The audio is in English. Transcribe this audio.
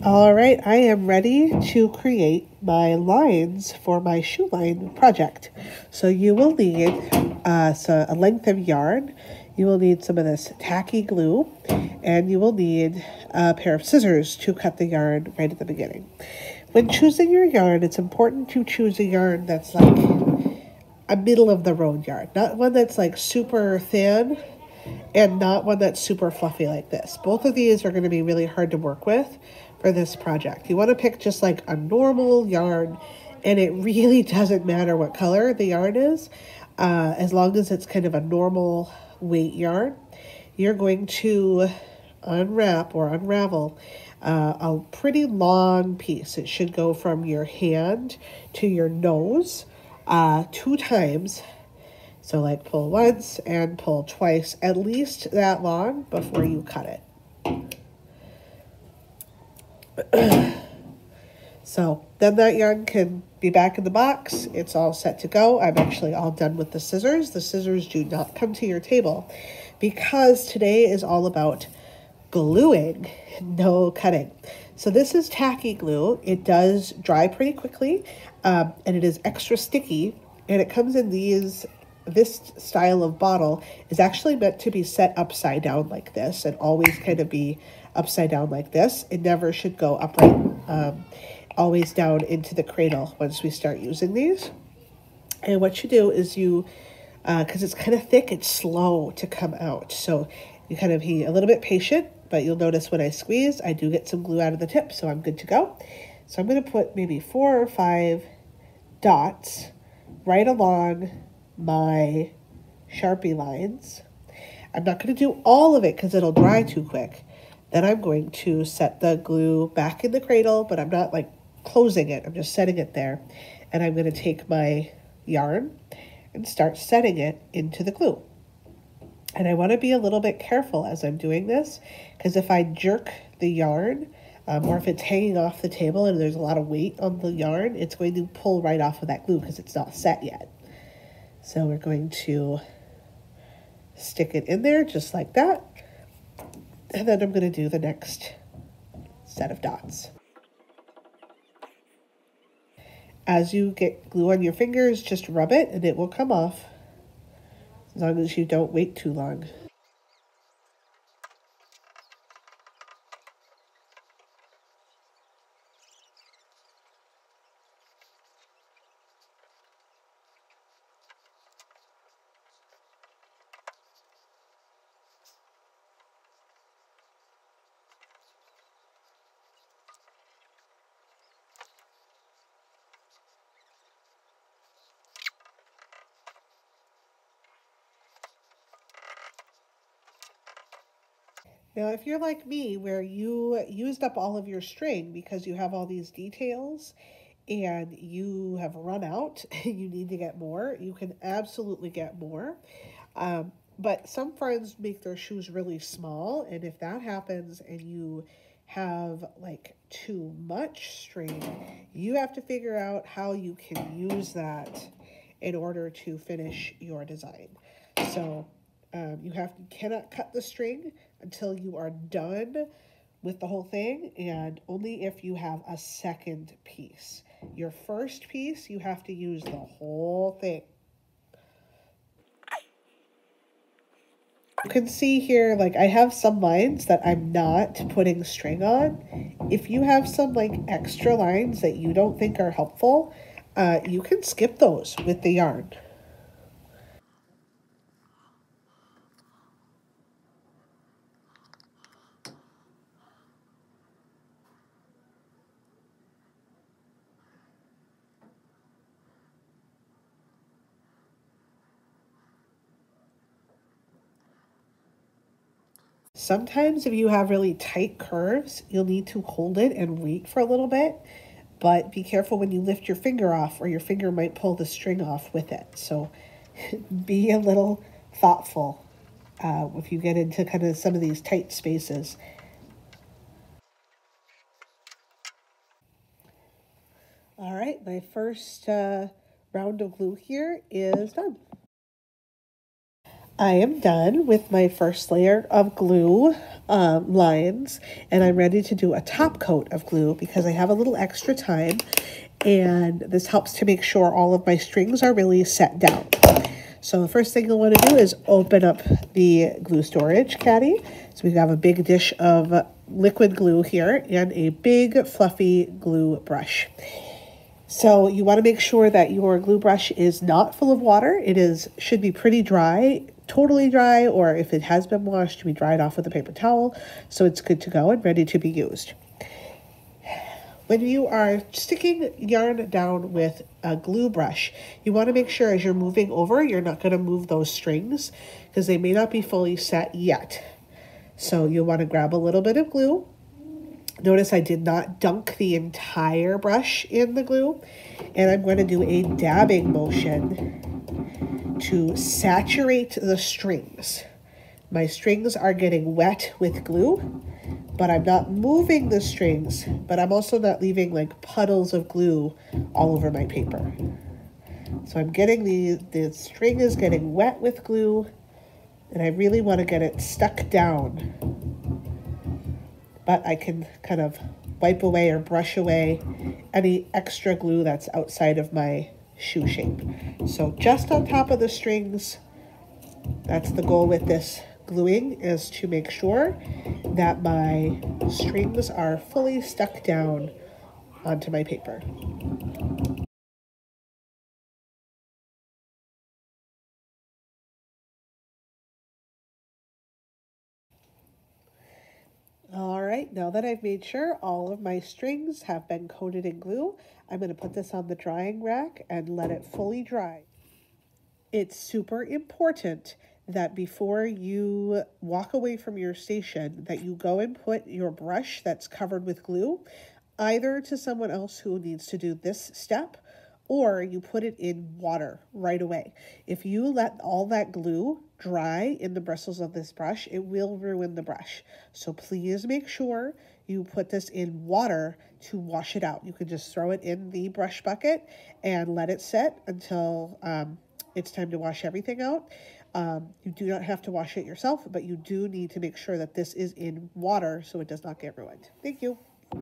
All right, I am ready to create my lines for my shoe line project. So you will need a length of yarn, you will need some of this tacky glue, and you will need a pair of scissors to cut the yarn right at the beginning. When choosing your yarn, it's important to choose a yarn that's like a middle of the road yarn, not one that's like super thin and not one that's super fluffy like this. Both of these are going to be really hard to work with for this project. You want to pick just like a normal yarn, and it really doesn't matter what color the yarn is, as long as it's kind of a normal weight yarn. You're going to unwrap or unravel a pretty long piece. It should go from your hand to your nose 2 times. So like pull once and pull twice, at least that long before you cut it. So then that yarn can be back in the box. It's all set to go. I'm actually all done with the scissors. The scissors do not come to your table because today is all about gluing, no cutting. So this is tacky glue. It does dry pretty quickly, and it is extra sticky, and it comes in this style of bottle is actually meant to be set upside down like this and always kind of be upside down like this. It never should go upright, always down into the cradle once we start using these. And what you do is because it's kind of thick, it's slow to come out. So you kind of be a little bit patient, but you'll notice when I squeeze, I do get some glue out of the tip, so I'm good to go. So I'm going to put maybe 4 or 5 dots right along my Sharpie lines. I'm not going to do all of it because it'll dry too quick. Then I'm going to set the glue back in the cradle, but I'm not like closing it. I'm just setting it there. And I'm going to take my yarn and start setting it into the glue. And I want to be a little bit careful as I'm doing this, because if I jerk the yarn, or if it's hanging off the table and there's a lot of weight on the yarn, it's going to pull right off of that glue because it's not set yet. So we're going to stick it in there just like that. And then I'm going to do the next set of dots. As you get glue on your fingers, just rub it and it will come off, as long as you don't wait too long. Now, if you're like me, where you used up all of your string because you have all these details and you have run out, you need to get more, you can absolutely get more. But some friends make their shoes really small, and if that happens and you have like too much string, you have to figure out how you can use that in order to finish your design. So you cannot cut the string until you are done with the whole thing, and only if you have a second piece. Your first piece, you have to use the whole thing. You can see here, like I have some lines that I'm not putting string on. If you have some like extra lines that you don't think are helpful, you can skip those with the yarn. Sometimes if you have really tight curves, you'll need to hold it and wait for a little bit. But be careful when you lift your finger off, or your finger might pull the string off with it. So be a little thoughtful if you get into kind of some of these tight spaces. All right, my first round of glue here is done. I am done with my first layer of glue lines, and I'm ready to do a top coat of glue because I have a little extra time, and this helps to make sure all of my strings are really set down. So the first thing you'll want to do is open up the glue storage caddy. So we have a big dish of liquid glue here and a big fluffy glue brush. So you want to make sure that your glue brush is not full of water. Should be pretty dry, totally dry, or if it has been washed, to be dried off with a paper towel. So it's good to go and ready to be used. When you are sticking yarn down with a glue brush, you want to make sure as you're moving over, you're not going to move those strings because they may not be fully set yet. So you'll want to grab a little bit of glue. Notice I did not dunk the entire brush in the glue, and I'm going to do a dabbing motion to saturate the strings. My strings are getting wet with glue, but I'm not moving the strings, but I'm also not leaving like puddles of glue all over my paper. So I'm getting the string is getting wet with glue, and I really want to get it stuck down. But I can kind of wipe away or brush away any extra glue that's outside of my shoe shape. So just on top of the strings, that's the goal with this gluing, is to make sure that my strings are fully stuck down onto my paper. All right, now that I've made sure all of my strings have been coated in glue, I'm going to put this on the drying rack and let it fully dry. It's super important that before you walk away from your station, that you go and put your brush that's covered with glue either to someone else who needs to do this step, or you put it in water right away. If you let all that glue dry in the bristles of this brush, it will ruin the brush. So please make sure you put this in water to wash it out. You can just throw it in the brush bucket and let it set until it's time to wash everything out. You do not have to wash it yourself, but you do need to make sure that this is in water so it does not get ruined. Thank you.